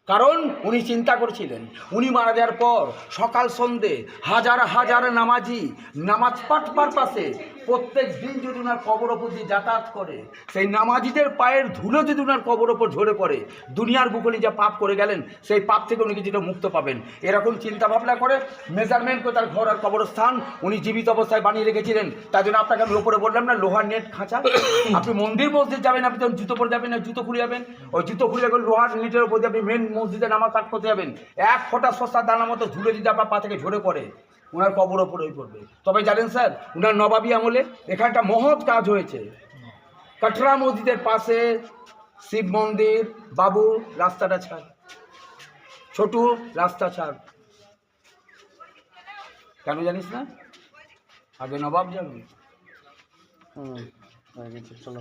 কারণ উনি চিন্তা করছিলেন উনি মারা যাওয়ার পর সকাল সন্ধে হাজার হাজার নামাজি নামাজ পাঠ পারপাসে প্রত্যেক দিন যদি ওনার কবর ওপর দিয়ে যাতায়াত করে, সেই নামাজিদের পায়ের ধুলো যদি ওনার কবর ওপর ঝরে পড়ে, দুনিয়ার বুকে যা পাপ করে গেলেন সেই পাপ থেকে উনি কিছুটা মুক্ত পাবেন, এরকম চিন্তা ভাবনা করে মেজারমেন্ট করে তার ঘর আর কবরস্থান উনি জীবিত অবস্থায় বানিয়ে রেখেছিলেন। তাই জন্য আপনাকে আমি ওপরে বললাম না, লোহার নেট খাঁচা। আপনি মন্দির মসজিদ যাবেন, আপনি যখন জুতো পরে যাবেন না, জুতো খুলে যাবেন, ওই জুতো খুলে যাবেন লোহার নেটের উপর দিয়ে আপনি মেন মসজিদে নামাজ পাঠ করতে যাবেন, এক ফোঁটা সস্তার দানার মতো ধুলে যদি আপনার পা থেকে ঝরে পড়ে, ওনার কবর ওপরেই পড়বে। তবে জানেন স্যার, ওনার নবাবী আমলে এখানে একটা মহৎ কাজ হয়েছে। কাটরা মসজিদের পাশে শিব মন্দির, বাবু রাস্তাটা ছাড়, ছোটু রাস্তা ছাড়, কেন জানিস না? আগে নবাব যাবে। চলো